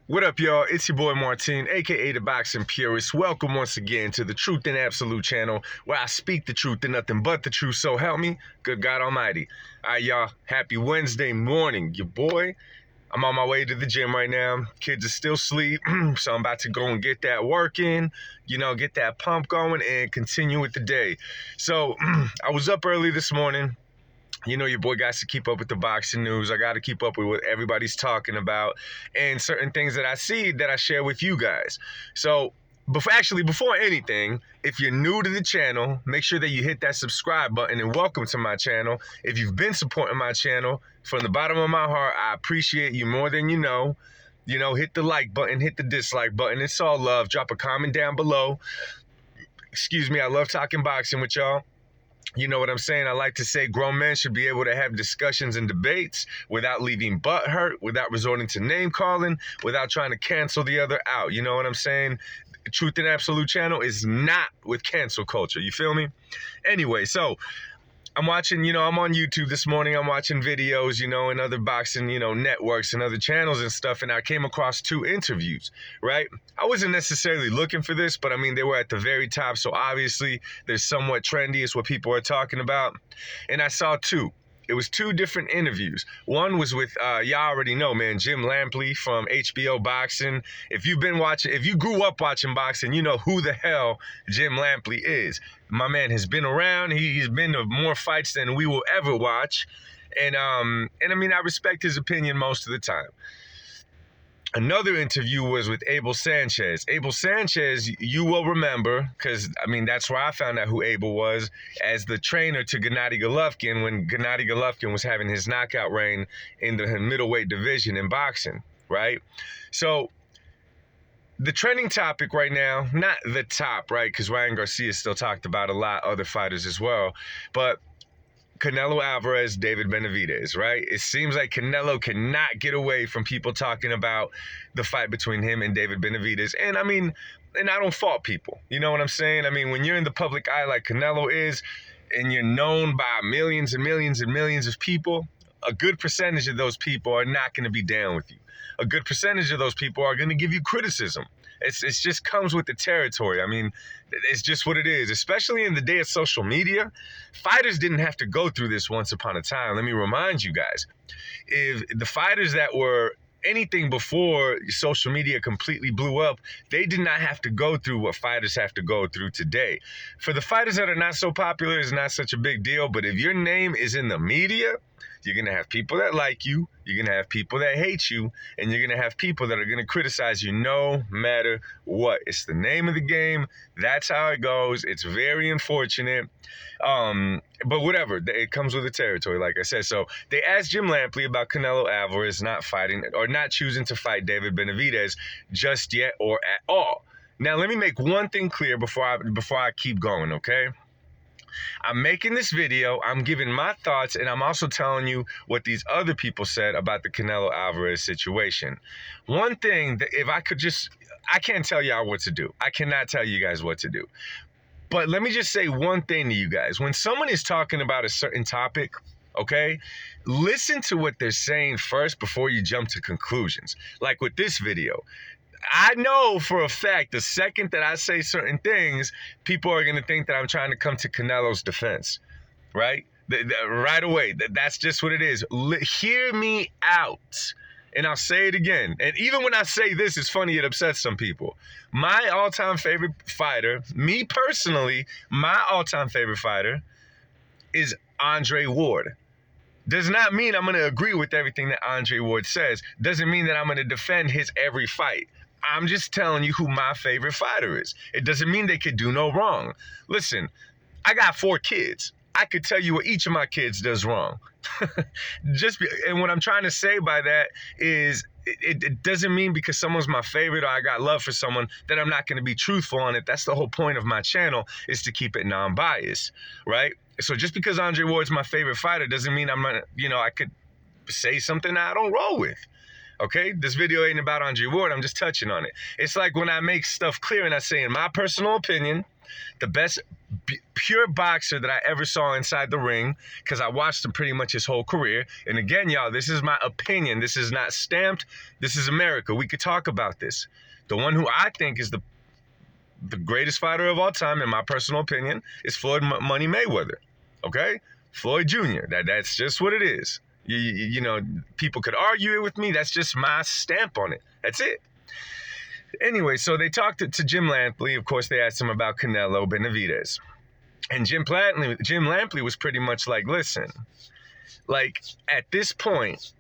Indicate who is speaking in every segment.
Speaker 1: What up, y'all? It's your boy Martin, aka the Boxing Purist. Welcome once again to the Truth and Absolute channel, where I speak the truth and nothing but the truth. So help me, good God Almighty. All right, y'all. Happy Wednesday morning, your boy. I'm on my way to the gym right now. Kids are still asleep, so I'm about to go and get that work in, get that pump going and continue with the day. So I was up early this morning. Your boy got to keep up with the boxing news. I got to keep up with what everybody's talking about and certain things that I see that I share with you guys. So before anything, if you're new to the channel, make sure that you hit that subscribe button and welcome to my channel. If you've been supporting my channel, from the bottom of my heart, I appreciate you more than you know. Hit the like button, hit the dislike button. It's all love. Drop a comment down below. Excuse me, I love talking boxing with y'all. You know what I'm saying? I like to say grown men should be able to have discussions and debates without leaving butt hurt, without resorting to name calling, without trying to cancel the other out. You know what I'm saying? Truth and Absolute channel is not with cancel culture. You feel me? Anyway, so I'm watching, I'm on YouTube this morning. I'm watching videos, and other boxing, networks and other channels and stuff. And I came across two interviews, right? I wasn't necessarily looking for this, but I mean, they were at the very top. So obviously they're somewhat trendy. It's what people are talking about. And I saw two. It was two different interviews. One was with, y'all already know, man, Jim Lampley from HBO Boxing. If you grew up watching boxing, you know who the hell Jim Lampley is. My man has been around. He's been to more fights than we will ever watch. And I mean, I respect his opinion most of the time. Another interview was with Abel Sanchez. Abel Sanchez, you will remember, because, I mean, that's where I found out who Abel was, as the trainer to Gennady Golovkin when Gennady Golovkin was having his knockout reign in the middleweight division in boxing, right? So the trending topic right now, not the top, right, because Ryan Garcia still talked about a lot, other fighters as well, but Canelo Alvarez, David Benavidez, right? It seems like Canelo cannot get away from people talking about the fight between him and David Benavidez. And I mean, and I don't fault people. You know what I'm saying? I mean, when you're in the public eye like Canelo is, and you're known by millions and millions and millions of people, a good percentage of those people are not going to be down with you. A good percentage of those people are going to give you criticism. It's just comes with the territory. I mean, it's just what it is, especially in the day of social media. Fighters didn't have to go through this once upon a time. Let me remind you guys, if the fighters that were anything before social media completely blew up, they did not have to go through what fighters have to go through today. For the fighters that are not so popular, it's not such a big deal. But if your name is in the media, you're going to have people that like you, you're going to have people that hate you, and you're going to have people that are going to criticize you no matter what. It's the name of the game. That's how it goes. It's very unfortunate. But whatever, it comes with the territory, like I said. So they asked Jim Lampley about Canelo Alvarez not fighting or not choosing to fight David Benavidez just yet or at all. Now, let me make one thing clear before I keep going, okay? I'm making this video, I'm giving my thoughts, and I'm also telling you what these other people said about the Canelo Alvarez situation. One thing that I can't tell y'all what to do. I cannot tell you guys what to do. But let me just say one thing to you guys. When someone is talking about a certain topic, okay, listen to what they're saying first before you jump to conclusions. Like with this video. I know for a fact the second that I say certain things, people are going to think that I'm trying to come to Canelo's defense, right? Right away. That's just what it is. Hear me out. And I'll say it again. And even when I say this, it's funny, it upsets some people. My all-time favorite fighter, me personally, my all-time favorite fighter is Andre Ward. Does not mean I'm going to agree with everything that Andre Ward says. Doesn't mean that I'm going to defend his every fight. I'm just telling you who my favorite fighter is. It doesn't mean they could do no wrong. Listen, I got 4 kids. I could tell you what each of my kids does wrong. And what I'm trying to say by that is it doesn't mean because someone's my favorite or I got love for someone that I'm not going to be truthful on it. That's the whole point of my channel, is to keep it non-biased, right? So just because Andre Ward's my favorite fighter doesn't mean I'm not, I could say something that I don't roll with. Okay, this video ain't about Andre Ward. I'm just touching on it. It's like when I make stuff clear and I say, in my personal opinion, The best pure boxer that I ever saw inside the ring, because I watched him pretty much his whole career. And again, y'all, this is my opinion. This is not stamped. This is America. We could talk about this. The one who I think is the greatest fighter of all time, in my personal opinion, is Floyd Money Mayweather. Okay? Floyd Jr. That's just what it is. You know, people could argue it with me. That's just my stamp on it. That's it. Anyway, so they talked to Jim Lampley. Of course, they asked him about Canelo Benavidez. And Jim Lampley was pretty much like, listen, like at this point,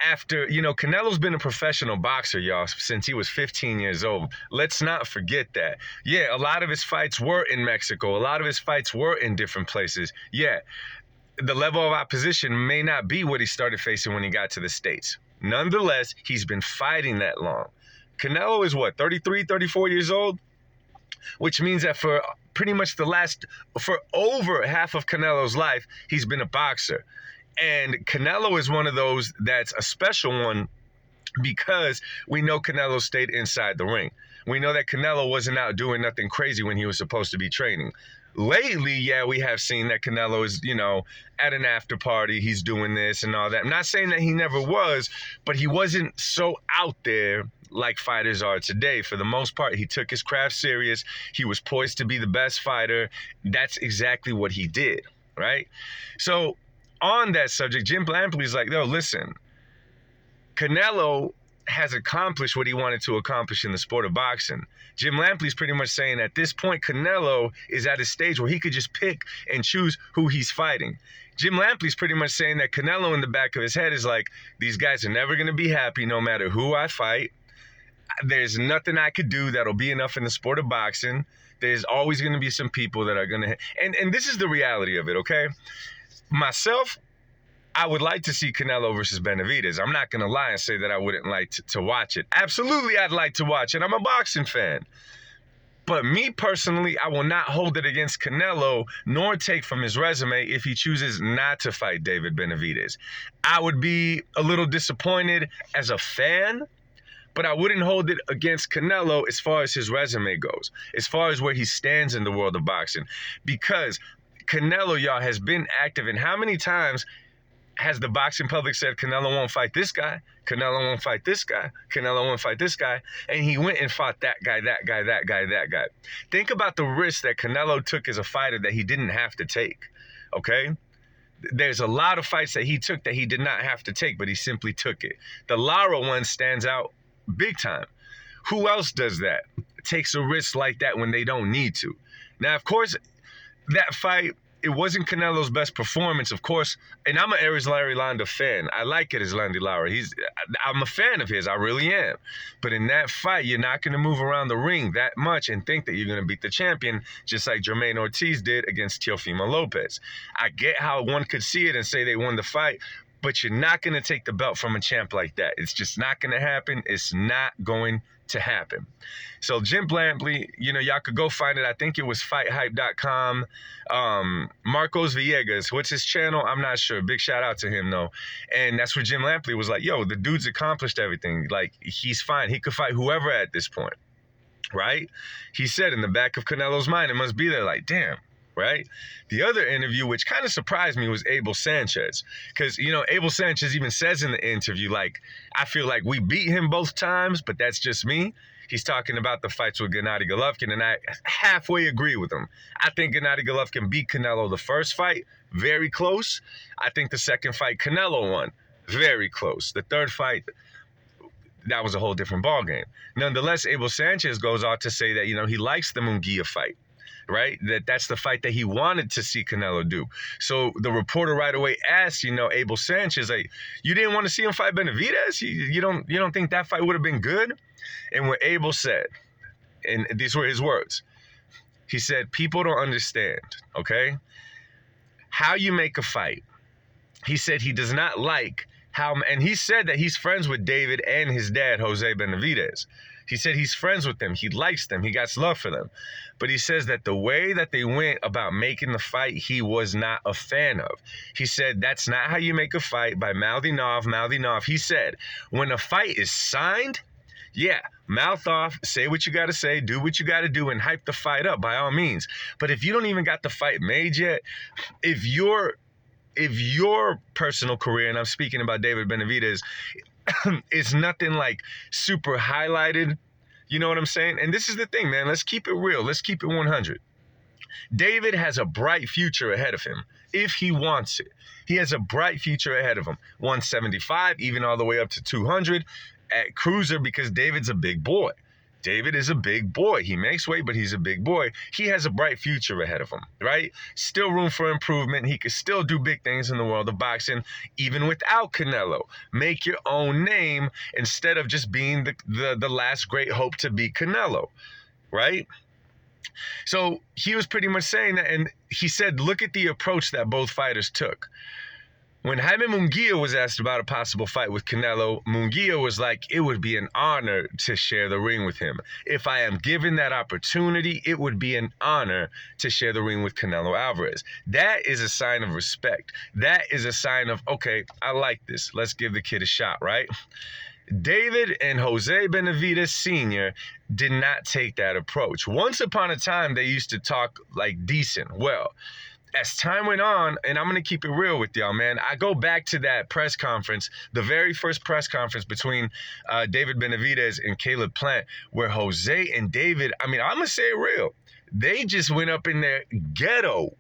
Speaker 1: after, you know, Canelo's been a professional boxer, y'all, since he was 15 years old. Let's not forget that. Yeah, a lot of his fights were in Mexico. A lot of his fights were in different places. Yeah, the level of opposition may not be what he started facing when he got to the States. Nonetheless, he's been fighting that long. Canelo is what, 33, 34 years old? Which means that for pretty much for over half of Canelo's life, he's been a boxer. And Canelo is one of those that's a special one because we know Canelo stayed inside the ring. We know that Canelo wasn't out doing nothing crazy when he was supposed to be training. Lately, yeah, we have seen that Canelo is, you know, at an after party, he's doing this and all that. I'm not saying that he never was, but he wasn't so out there like fighters are today. For the most part, he took his craft serious. He was poised to be the best fighter. That's exactly what he did, right? So on that subject, Jim Lampley's like, no, listen, Canelo has accomplished what he wanted to accomplish in the sport of boxing. Jim Lampley's pretty much saying at this point, Canelo is at a stage where he could just pick and choose who he's fighting. Jim Lampley's pretty much saying that Canelo in the back of his head is like, these guys are never going to be happy no matter who I fight. There's nothing I could do that'll be enough in the sport of boxing. There's always going to be some people that are going to... And this is the reality of it, okay? Myself, I would like to see Canelo versus Benavidez. I'm not going to lie and say that I wouldn't like to watch it. Absolutely, I'd like to watch it. I'm a boxing fan. But me personally, I will not hold it against Canelo nor take from his resume if he chooses not to fight David Benavidez. I would be a little disappointed as a fan, but I wouldn't hold it against Canelo as far as his resume goes, as far as where he stands in the world of boxing. Because Canelo, y'all, has been active. And how many times has the boxing public said Canelo won't fight this guy, Canelo won't fight this guy, Canelo won't fight this guy, and he went and fought that guy, that guy, that guy, that guy. Think about the risk that Canelo took as a fighter that he didn't have to take, okay? There's a lot of fights that he took that he did not have to take, but he simply took it. The Lara one stands out big time. Who else does that? Takes a risk like that when they don't need to. Now, of course, that fight, it wasn't Canelo's best performance, of course, and I'm an Aries Larry Londa fan. I like it as Landy Lara. I'm a fan of his, I really am. But in that fight, you're not going to move around the ring that much and think that you're going to beat the champion, just like Jermaine Ortiz did against Teofimo Lopez. I get how one could see it and say they won the fight, but you're not going to take the belt from a champ like that. It's just not going to happen. It's not going to happen. So Jim Lampley, you know, y'all could go find it. I think it was fighthype.com. Marcos Villegas, what's his channel? I'm not sure. Big shout out to him, though. And that's where Jim Lampley was like, yo, the dude's accomplished everything. Like, he's fine. He could fight whoever at this point, right? He said in the back of Canelo's mind, it must be there like, damn. Right? The other interview, which kind of surprised me, was Abel Sanchez. Because, you know, Abel Sanchez even says in the interview, like, I feel like we beat him both times, but that's just me. He's talking about the fights with Gennady Golovkin, and I halfway agree with him. I think Gennady Golovkin beat Canelo the first fight, very close. I think the second fight, Canelo won, very close. The third fight, that was a whole different ballgame. Nonetheless, Abel Sanchez goes on to say that, you know, he likes the Munguia fight. Right? That's the fight that he wanted to see Canelo do. So the reporter right away asked, you know, Abel Sanchez, like, you didn't want to see him fight Benavidez? You don't think that fight would have been good? And what Abel said, and these were his words, he said, people don't understand, okay, how you make a fight. He said he does not like how, and he said that he's friends with David and his dad, Jose Benavidez. He said he's friends with them. He likes them. He got love for them. But he says that the way that they went about making the fight, he was not a fan of. He said that's not how you make a fight, by mouthing off. He said when a fight is signed, Yeah, mouth off, say what you got to say, do what you got to do, and hype the fight up by all means. But if you don't even got the fight made yet, if your personal career, and I'm speaking about David Benavidez, is nothing like super highlighted, you know what I'm saying? And this is the thing, man. Let's keep it real. Let's keep it 100. David has a bright future ahead of him if he wants it. He has a bright future ahead of him. 175, even all the way up to 200 at cruiser, because David's a big boy. David is a big boy. He makes weight, but he's a big boy. He has a bright future ahead of him, right? Still room for improvement. He could still do big things in the world of boxing, even without Canelo. Make your own name instead of just being the last great hope to beat Canelo, right? So he was pretty much saying that, and he said, look at the approach that both fighters took. When Jaime Munguia was asked about a possible fight with Canelo, Munguia was like, it would be an honor to share the ring with him. If I am given that opportunity, it would be an honor to share the ring with Canelo Alvarez. That is a sign of respect. That is a sign of, okay, I like this. Let's give the kid a shot, right? David and Jose Benavidez Sr. did not take that approach. Once upon a time, they used to talk like decent. Well, as time went on, and I'm going to keep it real with y'all, man, I go back to that press conference, the very first press conference between David Benavidez and Caleb Plant, where Jose and David, I mean, I'm going to say it real. They just went up in there ghetto,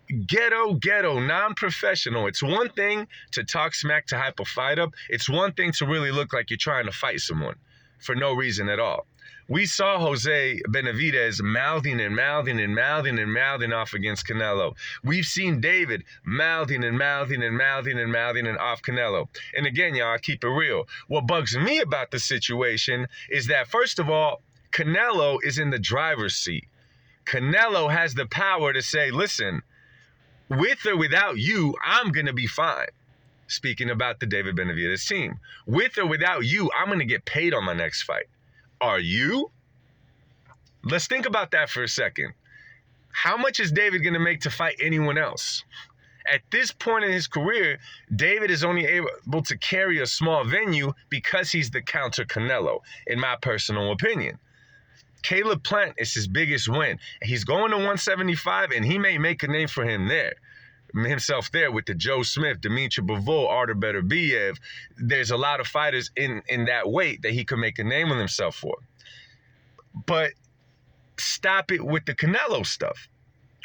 Speaker 1: non-professional. It's one thing to talk smack to hype a fight up. It's one thing to really look like you're trying to fight someone for no reason at all. We saw Jose Benavidez mouthing off against Canelo. We've seen David mouthing off Canelo. And again, y'all, I keep it real. What bugs me about the situation is that, first of all, Canelo is in the driver's seat. Canelo has the power to say, listen, with or without you, I'm going to be fine. Speaking about the David Benavidez team. With or without you, I'm going to get paid on my next fight. Are you? Let's think about that for a second. How much is David going to make to fight anyone else? At this point in his career, David is only able to carry a small venue because he's the counter Canelo, in my personal opinion. Caleb Plant is his biggest win. He's going to 175, and he may make a name for himself there with the Joe Smith, Dimitri Bivol, Artur Beterbiev. There's a lot of fighters in that weight that he could make a name of himself for. But stop it with the Canelo stuff,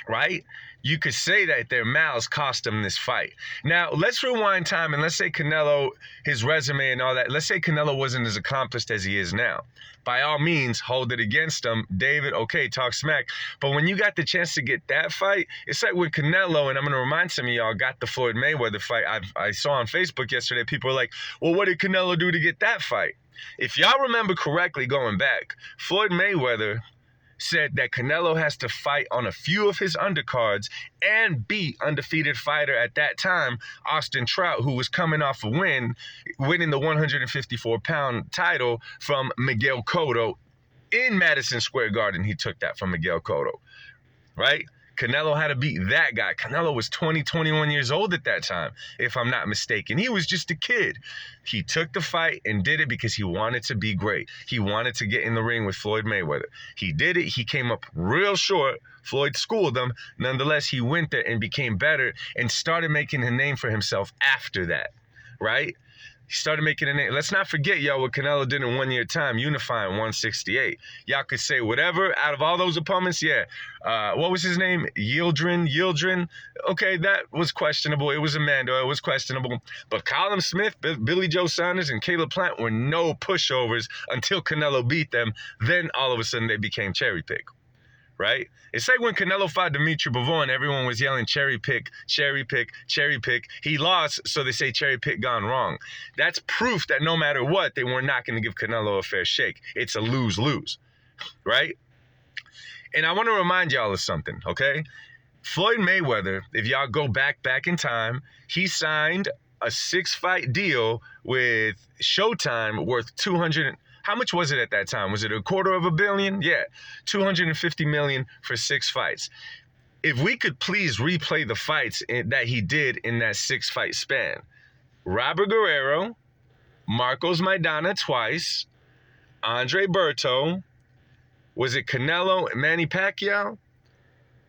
Speaker 1: right? You could say that their mouths cost him this fight. Now, let's rewind time and let's say Canelo, his resume and all that, let's say Canelo wasn't as accomplished as he is now. By all means, hold it against him. David, okay, talk smack. But when you got the chance to get that fight, it's like when Canelo, and I'm going to remind some of y'all, got the Floyd Mayweather fight. I saw on Facebook yesterday, people were like, well, what did Canelo do to get that fight? If y'all remember correctly going back, Floyd Mayweather said that Canelo has to fight on a few of his undercards and beat undefeated fighter at that time, Austin Trout, who was coming off a winning the 154-pound title from Miguel Cotto in Madison Square Garden. He took that from Miguel Cotto, right? Canelo had to beat that guy. Canelo was 21 years old at that time, if I'm not mistaken. He was just a kid. He took the fight and did it because he wanted to be great. He wanted to get in the ring with Floyd Mayweather. He did it. He came up real short. Floyd schooled him. Nonetheless, he went there and became better and started making a name for himself after that, right? He started making a name. Let's not forget, y'all, what Canelo did in 1 year time, unifying 168. Y'all could say whatever. Out of all those opponents, yeah. What was his name? Yildirim. Okay, that was questionable. It was Amando. It was questionable. But Colin Smith, Billy Joe Saunders, and Caleb Plant were no pushovers until Canelo beat them. Then all of a sudden they became cherry pick. Right? It's like when Canelo fought Dimitri Bivol and everyone was yelling cherry pick, cherry pick, cherry pick. He lost, so they say cherry pick gone wrong. That's proof that no matter what, they were not going to give Canelo a fair shake. It's a lose-lose, right? And I want to remind y'all of something, okay? Floyd Mayweather, if y'all go back in time, he signed a 6-fight deal with Showtime worth $200. How much was it at that time? Was it $250 million? Yeah, $250 million for 6 fights. If we could please replay the fights that he did in that 6-fight span. Robert Guerrero, Marcos Maidana twice, Andre Berto, was it Canelo and Manny Pacquiao?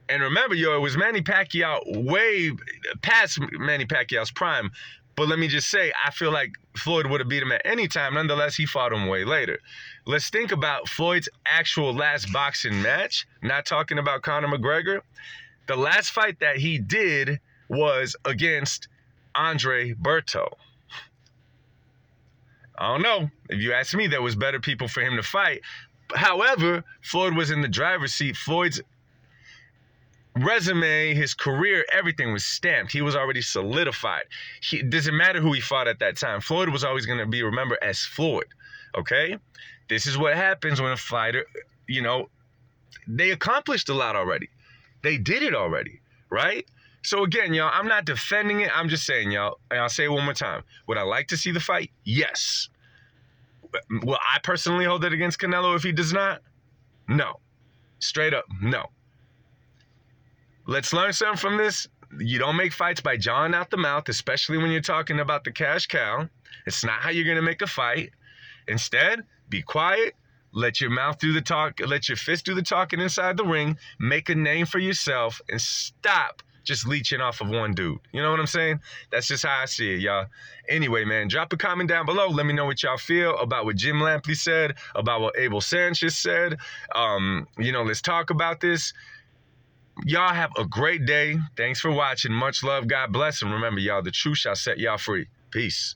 Speaker 1: And remember, it was Manny Pacquiao way past Manny Pacquiao's prime. But let me just say, I feel like Floyd would have beat him at any time. Nonetheless, he fought him way later. Let's think about Floyd's actual last boxing match. Not talking about Conor McGregor. The last fight that he did was against Andre Berto. I don't know. If you ask me, there was better people for him to fight. However, Floyd was in the driver's seat. Floyd's resume, his career, everything was stamped. He was already solidified. It doesn't matter who he fought at that time. Floyd was always going to be remembered as Floyd, okay? This is what happens when a fighter, they accomplished a lot already. They did it already, right? So again, y'all, I'm not defending it. I'm just saying, y'all, and I'll say it one more time. Would I like to see the fight? Yes. Will I personally hold it against Canelo if he does not? No. Straight up, no. Let's learn something from this. You don't make fights by jawing out the mouth, especially when you're talking about the cash cow. It's not how you're going to make a fight. Instead, be quiet. Let your mouth do the talk. Let your fist do the talking inside the ring. Make a name for yourself and stop just leeching off of one dude. You know what I'm saying? That's just how I see it, y'all. Anyway, man, drop a comment down below. Let me know what y'all feel about what Jim Lampley said, about what Abel Sanchez said. Let's talk about this. Y'all have a great day. Thanks for watching. Much love. God bless. And remember, y'all, the truth shall set y'all free. Peace.